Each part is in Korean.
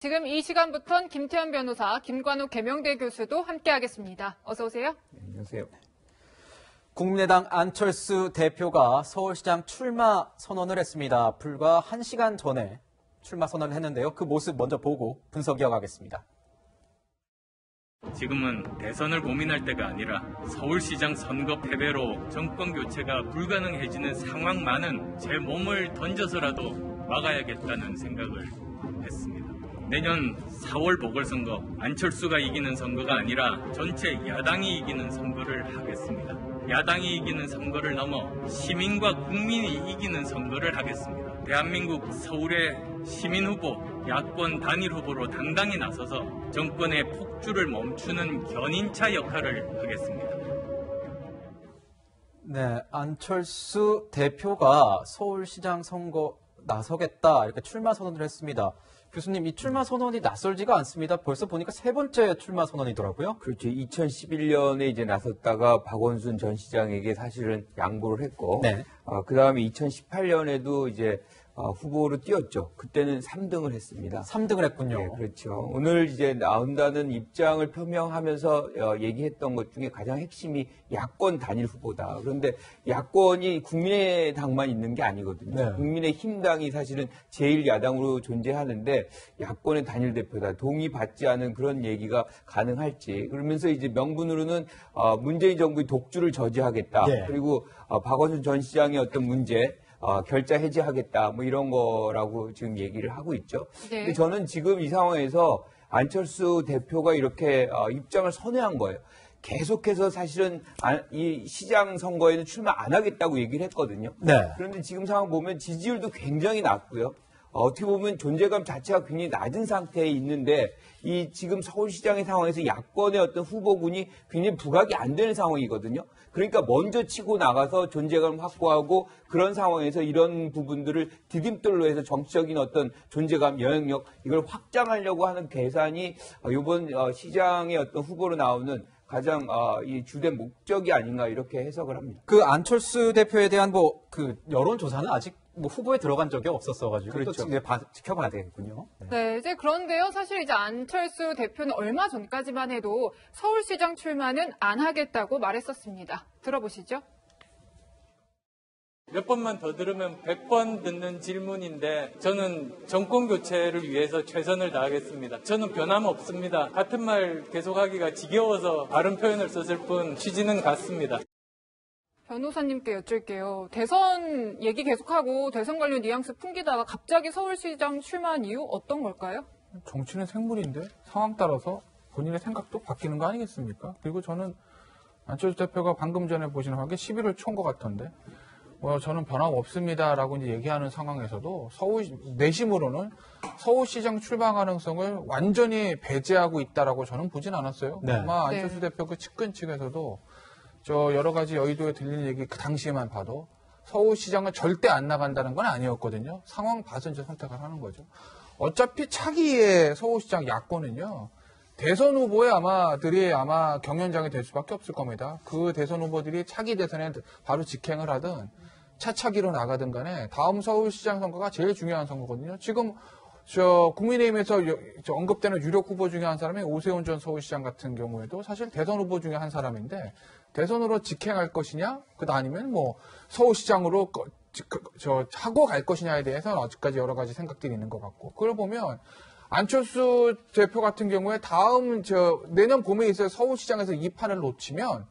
지금 이 시간부터는 김태현 변호사, 김관욱 계명대 교수도 함께하겠습니다. 어서 오세요. 네, 안녕하세요. 국민의당 안철수 대표가 서울시장 출마 선언을 했습니다. 불과 1시간 전에 출마 선언을 했는데요. 그 모습 먼저 보고 분석 이어가겠습니다. 지금은 대선을 고민할 때가 아니라 서울시장 선거 패배로 정권 교체가 불가능해지는 상황만은 제 몸을 던져서라도 막아야겠다는 생각을 했습니다. 내년 4월 보궐선거, 안철수가 이기는 선거가 아니라 전체 야당이 이기는 선거를 하겠습니다. 야당이 이기는 선거를 넘어 시민과 국민이 이기는 선거를 하겠습니다. 대한민국 서울의 시민 후보, 야권 단일 후보로 당당히 나서서 정권의 폭주를 멈추는 견인차 역할을 하겠습니다. 네, 안철수 대표가 서울시장 선거 나서겠다 이렇게 출마 선언을 했습니다. 교수님, 이 출마 선언이 낯설지가 않습니다. 벌써 보니까 세 번째 출마 선언이더라고요. 그렇죠. 2011년에 이제 나섰다가 박원순 전 시장에게 사실은 양보를 했고, 네. 그 다음에 2018년에도 이제 후보로 뛰었죠. 그때는 3등을 했습니다. 3등을 했군요. 네, 그렇죠. 오늘 이제 나온다는 입장을 표명하면서 얘기했던 것 중에 가장 핵심이 야권 단일 후보다. 그런데 야권이 국민의당만 있는 게 아니거든요. 네. 국민의힘당이 사실은 제1야당으로 존재하는데 야권의 단일 대표다. 동의받지 않은 그런 얘기가 가능할지. 그러면서 이제 명분으로는 문재인 정부의 독주를 저지하겠다. 네. 그리고 박원순 전 시장의 어떤 문제, 결자 해지하겠다, 뭐 이런 거라고 지금 얘기를 하고 있죠. 네. 근데 저는 지금 이 상황에서 안철수 대표가 이렇게 입장을 선회한 거예요. 계속해서 사실은 이 시장 선거에는 출마 안 하겠다고 얘기를 했거든요. 네. 그런데 지금 상황 보면 지지율도 굉장히 낮고요. 어떻게 보면 존재감 자체가 굉장히 낮은 상태에 있는데 이 지금 서울시장의 상황에서 야권의 어떤 후보군이 굉장히 부각이 안 되는 상황이거든요. 그러니까 먼저 치고 나가서 존재감을 확보하고 그런 상황에서 이런 부분들을 디딤돌로 해서 정치적인 어떤 존재감, 영향력 이걸 확장하려고 하는 계산이 이번 시장의 어떤 후보로 나오는 가장 이 주된 목적이 아닌가 이렇게 해석을 합니다. 그 안철수 대표에 대한 그 여론조사는 아직 후보에 들어간 적이 없었어가지고 그렇죠. 또 지켜봐야 되겠군요. 네, 이제 그런데요. 사실 이제 안철수 대표는 얼마 전까지만 해도 서울시장 출마는 안 하겠다고 말했었습니다. 들어보시죠. 몇 번만 더 들으면 100번 듣는 질문인데 저는 정권 교체를 위해서 최선을 다하겠습니다. 저는 변함없습니다. 같은 말 계속하기가 지겨워서 다른 표현을 썼을 뿐 취지는 같습니다. 변호사님께 여쭐게요. 대선 얘기 계속하고 대선 관련 뉘앙스 풍기다가 갑자기 서울시장 출마한 이유 어떤 걸까요? 정치는 생물인데 상황 따라서 본인의 생각도 바뀌는 거 아니겠습니까? 그리고 저는 안철수 대표가 방금 전에 보시는 하게 11월 초인 것 같던데 저는 변함없습니다라고 이제 얘기하는 상황에서도 내심으로는 서울시장 출마 가능성을 완전히 배제하고 있다라고 저는 보진 않았어요. 네. 아마 안철수 대표 그 측근 측에서도 여러 가지 여의도에 들리는 얘기 그 당시에만 봐도 서울시장은 절대 안 나간다는 건 아니었거든요. 상황 봐서 이제 선택을 하는 거죠. 어차피 차기의 서울시장 야권은요. 대선 후보의 아마 경연장이 될 수밖에 없을 겁니다. 그 대선 후보들이 차기 대선에 바로 직행을 하든 차차기로 나가든 간에 다음 서울시장 선거가 제일 중요한 선거거든요. 지금 국민의힘에서 언급되는 유력 후보 중에 한 사람이 오세훈 전 서울시장 같은 경우에도 사실 대선 후보 중에 한 사람인데 대선으로 직행할 것이냐, 아니면 서울시장으로 하고 갈 것이냐에 대해서는 아직까지 여러 가지 생각들이 있는 것 같고, 그걸 보면 안철수 대표 같은 경우에 내년 봄에 있을 서울시장에서 이 판을 놓치면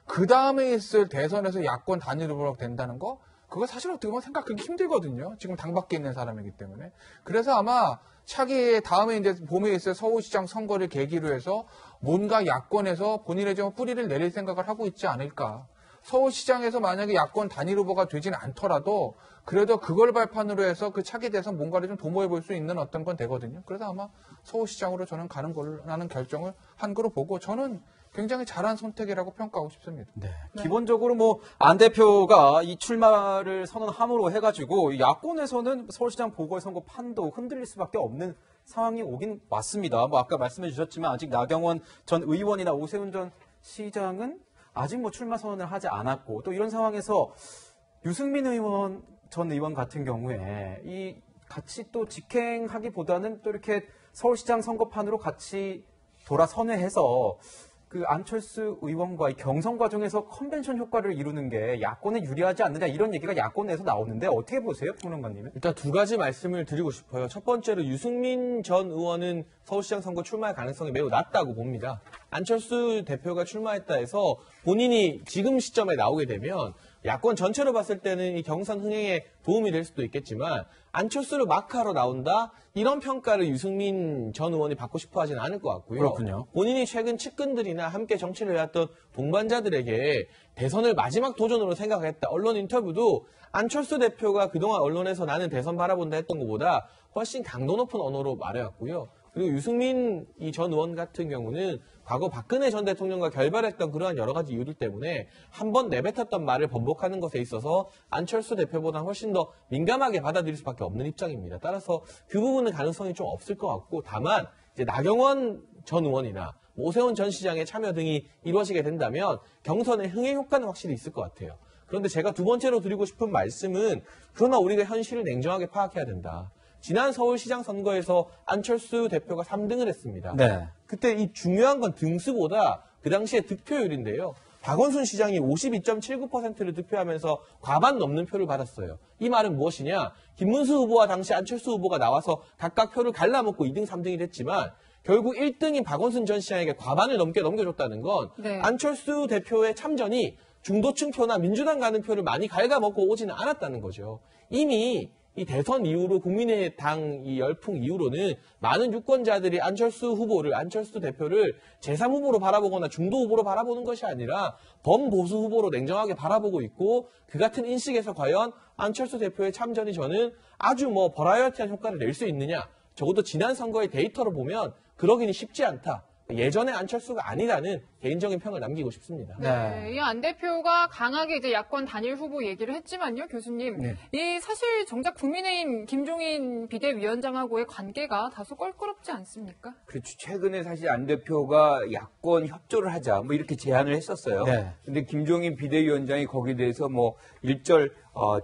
그 다음에 있을 대선에서 야권 단일 후보로 된다는 거, 그거 사실 어떻게 보면 생각하기 힘들거든요. 지금 당 밖에 있는 사람이기 때문에. 그래서 아마 차기 다음에 이제 봄에 있을 서울시장 선거를 계기로 해서 뭔가 야권에서 본인의 좀 뿌리를 내릴 생각을 하고 있지 않을까. 서울시장에서 만약에 야권 단일 후보가 되지는 않더라도 그래도 그걸 발판으로 해서 그 차기 대선 뭔가를 좀 도모해 볼 수 있는 어떤 건 되거든요. 그래서 아마 서울시장으로 저는 가는 거라는 결정을 한 거로 보고 저는 굉장히 잘한 선택이라고 평가하고 싶습니다. 네. 기본적으로 안 대표가 이 출마를 선언함으로 해가지고 야권에서는 서울시장 보궐선거 판도 흔들릴 수밖에 없는 상황이 오긴 왔습니다. 아까 말씀해 주셨지만 아직 나경원 전 의원이나 오세훈 전 시장은 아직 출마 선언을 하지 않았고, 또 이런 상황에서 유승민 전 의원 같은 경우에 같이 또 직행하기보다는 또 이렇게 서울시장 선거판으로 같이 돌아선회해서 그 안철수 의원과의 경선 과정에서 컨벤션 효과를 이루는 게 야권에 유리하지 않느냐 이런 얘기가 야권에서 나오는데 어떻게 보세요, 평론가님? 일단 두 가지 말씀을 드리고 싶어요. 첫 번째로 유승민 전 의원은 서울시장 선거 출마할 가능성이 매우 낮다고 봅니다. 안철수 대표가 출마했다 해서 본인이 지금 시점에 나오게 되면 야권 전체로 봤을 때는 이 경선 흥행에 도움이 될 수도 있겠지만 안철수를 마크하러 나온다? 이런 평가를 유승민 전 의원이 받고 싶어 하진 않을 것 같고요. 그렇군요. 본인이 최근 측근들이나 함께 정치를 해왔던 동반자들에게 대선을 마지막 도전으로 생각했다. 언론 인터뷰도 안철수 대표가 그동안 언론에서 나는 대선 바라본다 했던 것보다 훨씬 강도 높은 언어로 말해왔고요. 그리고 유승민 전 의원 같은 경우는 과거 박근혜 전 대통령과 결별했던 그러한 여러 가지 이유들 때문에 한 번 내뱉었던 말을 번복하는 것에 있어서 안철수 대표보다 훨씬 더 민감하게 받아들일 수밖에 없는 입장입니다. 따라서 그 부분은 가능성이 좀 없을 것 같고 다만 이제 나경원 전 의원이나 오세훈 전 시장의 참여 등이 이루어지게 된다면 경선의 흥행 효과는 확실히 있을 것 같아요. 그런데 제가 두 번째로 드리고 싶은 말씀은 그러나 우리가 현실을 냉정하게 파악해야 된다. 지난 서울시장 선거에서 안철수 대표가 3등을 했습니다. 네. 그때 이 중요한 건 등수보다 그 당시의 득표율인데요. 박원순 시장이 52.79%를 득표하면서 과반 넘는 표를 받았어요. 이 말은 무엇이냐? 김문수 후보와 당시 안철수 후보가 나와서 각각 표를 갈라먹고 2등, 3등이 됐지만 결국 1등인 박원순 전 시장에게 과반을 넘겨줬다는 건 네. 안철수 대표의 참전이 중도층 표나 민주당 가는 표를 많이 갉아먹고 오지는 않았다는 거죠. 이미 이 대선 이후로 국민의당 이 열풍 이후로는 많은 유권자들이 안철수 대표를 제3후보로 바라보거나 중도 후보로 바라보는 것이 아니라 범보수 후보로 냉정하게 바라보고 있고 그 같은 인식에서 과연 안철수 대표의 참전이 저는 아주 버라이어티한 효과를 낼 수 있느냐. 적어도 지난 선거의 데이터로 보면 그러기는 쉽지 않다. 예전의 안철수가 아니라는 개인적인 평을 남기고 싶습니다. 네. 이 안 대표가 강하게 이제 야권 단일 후보 얘기를 했지만요, 교수님. 네. 이 사실 정작 국민의힘 김종인 비대위원장하고의 관계가 다소 껄끄럽지 않습니까? 그렇죠. 최근에 사실 안 대표가 야권 협조를 하자 이렇게 제안을 했었어요. 네. 근데 김종인 비대위원장이 거기에 대해서 일절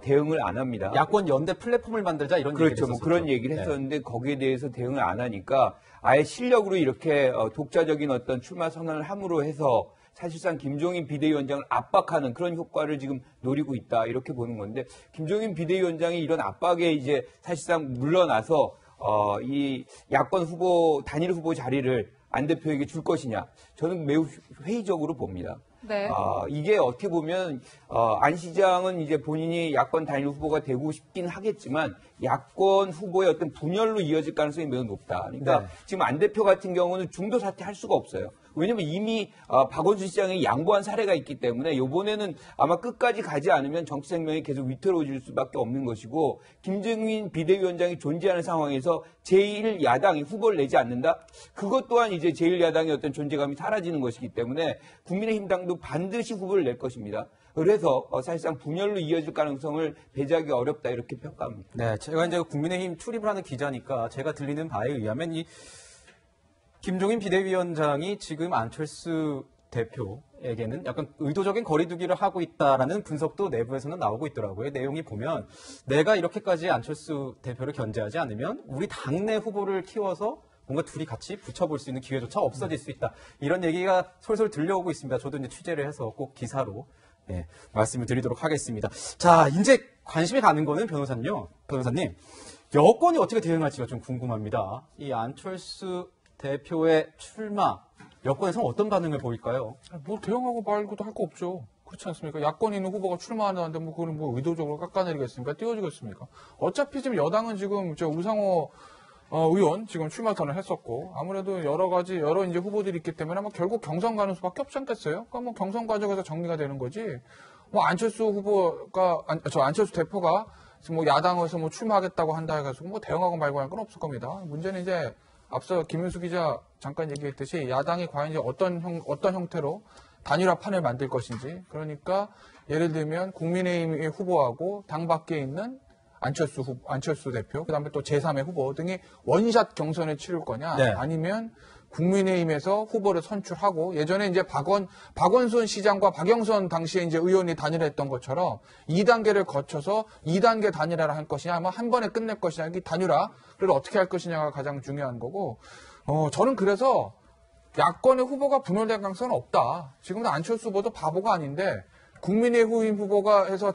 대응을 안 합니다. 야권 연대 플랫폼을 만들자 이런 얘기를 그렇죠. 했었죠. 그런 얘기를 네. 했었는데 거기에 대해서 대응을 안 하니까 아예 실력으로 이렇게 독자적인 어떤 출마 선언을 함으로 해서 사실상 김종인 비대위원장을 압박하는 그런 효과를 지금 노리고 있다 이렇게 보는 건데 김종인 비대위원장이 이런 압박에 이제 사실상 물러나서 이 야권 후보 단일 후보 자리를 안 대표에게 줄 것이냐 저는 매우 회의적으로 봅니다. 네. 이게 어떻게 보면 안 시장은 이제 본인이 야권 단일 후보가 되고 싶긴 하겠지만 야권 후보의 어떤 분열로 이어질 가능성이 매우 높다. 그러니까 네. 지금 안 대표 같은 경우는 중도 사퇴할 수가 없어요. 왜냐면 이미 박원순 시장이 양보한 사례가 있기 때문에 이번에는 아마 끝까지 가지 않으면 정치 생명이 계속 위태로워질 수밖에 없는 것이고 김종인 비대위원장이 존재하는 상황에서 제1야당이 후보를 내지 않는다? 그것 또한 이제 제1야당의 어떤 존재감이 사라지는 것이기 때문에 국민의힘 당도 반드시 후보를 낼 것입니다. 그래서 사실상 분열로 이어질 가능성을 배제하기 어렵다 이렇게 평가합니다. 네, 제가 이제 국민의힘 출입을 하는 기자니까 제가 들리는 바에 의하면 이 김종인 비대위원장이 지금 안철수 대표에게는 약간 의도적인 거리두기를 하고 있다라는 분석도 내부에서는 나오고 있더라고요. 내용이 보면 내가 이렇게까지 안철수 대표를 견제하지 않으면 우리 당내 후보를 키워서 뭔가 둘이 같이 붙여볼 수 있는 기회조차 없어질 수 있다. 이런 얘기가 솔솔 들려오고 있습니다. 저도 이제 취재를 해서 꼭 기사로 말씀을 드리도록 하겠습니다. 자, 이제 관심이 가는 거는 변호사님, 여권이 어떻게 대응할지가 좀 궁금합니다. 이 안철수 대표의 출마, 여권에서는 어떤 반응을 보일까요? 대응하고 말고도 할 거 없죠. 그렇지 않습니까? 야권 있는 후보가 출마하는데 그거는 의도적으로 깎아내리겠습니까? 띄워주겠습니까? 어차피 지금 여당은 지금 우상호 의원 지금 출마 선언을 했었고 아무래도 여러 이제 후보들이 있기 때문에 결국 경선 가는 수밖에 없지 않겠어요? 그러니까 경선 과정에서 정리가 되는 거지. 안철수 대표가 지금 야당에서 출마하겠다고 한다 해가지고 대응하고 말고 할 건 없을 겁니다. 문제는 이제 앞서 김윤수 기자 잠깐 얘기했듯이 야당이 과연 이제 어떤 형태로 단일화판을 만들 것인지 그러니까 예를 들면 국민의힘 후보하고 당 밖에 있는 안철수 대표 그다음에 또 제3의 후보 등이 원샷 경선을 치를 거냐 네. 아니면 국민의힘에서 후보를 선출하고 예전에 이제 박원순 시장과 박영선 당시에 이제 의원이 단일화했던 것처럼 2단계를 거쳐서 2단계 단일화를 할 것이냐, 아마 한 번에 끝낼 것이냐, 이 단일화를 어떻게 할 것이냐가 가장 중요한 거고, 저는 그래서 야권의 후보가 분열될 가능성은 없다. 지금도 안철수 후보도 바보가 아닌데 국민의힘 후보가 해서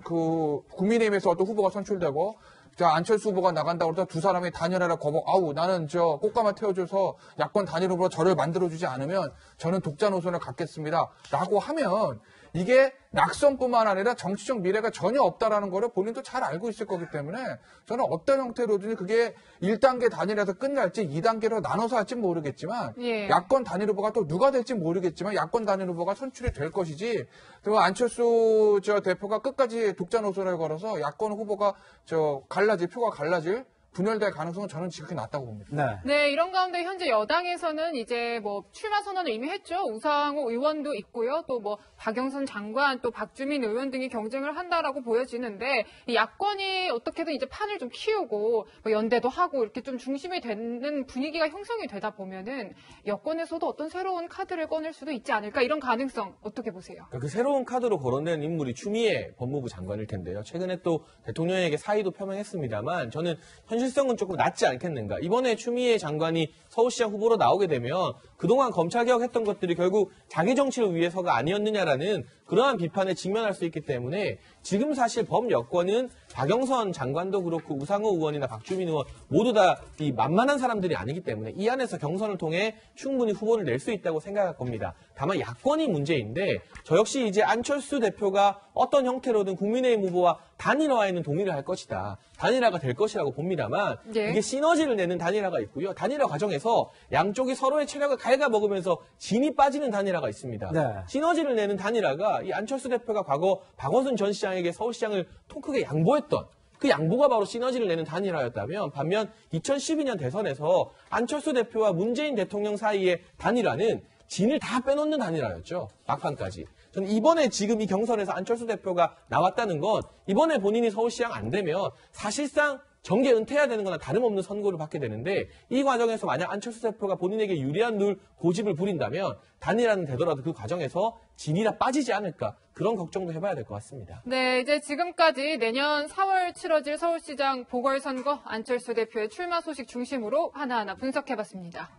국민의힘에서 어떤 후보가 선출되고 안철수 후보가 나간다고 해서 두 사람이 단일화를 아우 나는 꽃가마 태워줘서 야권 단일 후보로 저를 만들어주지 않으면 저는 독자 노선을 갖겠습니다. 라고 하면 이게 낙선뿐만 아니라 정치적 미래가 전혀 없다라는 거를 본인도 잘 알고 있을 거기 때문에 저는 어떤 형태로든 그게 1단계 단일화에서 끝날지 2단계로 나눠서 할지 모르겠지만 예. 야권 단일 후보가 또 누가 될지 모르겠지만 야권 단일 후보가 선출이 될 것이지 또 안철수 대표가 끝까지 독자 노선을 걸어서 야권 후보가 표가 갈라질 분열될 가능성은 저는 지극히 낮다고 봅니다. 네. 네, 이런 가운데 현재 여당에서는 이제 뭐 출마 선언을 이미 했죠. 우상호 의원도 있고요. 또 뭐 박영선 장관, 또 박주민 의원 등이 경쟁을 한다라고 보여지는데 이 야권이 어떻게든 이제 판을 좀 키우고 뭐 연대도 하고 이렇게 좀 중심이 되는 분위기가 형성이 되다 보면은 여권에서도 어떤 새로운 카드를 꺼낼 수도 있지 않을까 이런 가능성 어떻게 보세요? 그 새로운 카드로 거론되는 인물이 추미애 법무부 장관일 텐데요. 최근에 또 대통령에게 사의도 표명했습니다만 저는 현실성은 조금 낮지 않겠는가. 이번에 추미애 장관이 서울시장 후보로 나오게 되면 그동안 검찰개혁했던 것들이 결국 자기 정치를 위해서가 아니었느냐라는 그러한 비판에 직면할 수 있기 때문에 지금 사실 범여권은 박영선 장관도 그렇고 우상호 의원이나 박주민 의원 모두 다 이 만만한 사람들이 아니기 때문에 이 안에서 경선을 통해 충분히 후보를 낼 수 있다고 생각할 겁니다. 다만 야권이 문제인데 저 역시 이제 안철수 대표가 어떤 형태로든 국민의힘 후보와 단일화에는 동의를 할 것이다. 단일화가 될 것이라고 봅니다만 예. 이게 시너지를 내는 단일화가 있고요. 단일화 과정에서 양쪽이 서로의 체력을 갉아먹으면서 진이 빠지는 단일화가 있습니다. 네. 시너지를 내는 단일화가 이 안철수 대표가 과거 박원순 전 시장에게 서울시장을 통 크게 양보했던 그 양보가 바로 시너지를 내는 단일화였다면 반면 2012년 대선에서 안철수 대표와 문재인 대통령 사이의 단일화는 진을 다 빼놓는 단일화였죠. 막판까지. 저는 이번에 지금 이 경선에서 안철수 대표가 나왔다는 건 이번에 본인이 서울시장 안 되면 사실상 정계 은퇴해야 되는 거나 다름없는 선고를 받게 되는데 이 과정에서 만약 안철수 대표가 본인에게 유리한 룰 고집을 부린다면 단일화는 되더라도 그 과정에서 진이라 빠지지 않을까 그런 걱정도 해봐야 될 것 같습니다. 네, 이제 지금까지 내년 4월 치러질 서울시장 보궐선거 안철수 대표의 출마 소식 중심으로 하나하나 분석해봤습니다.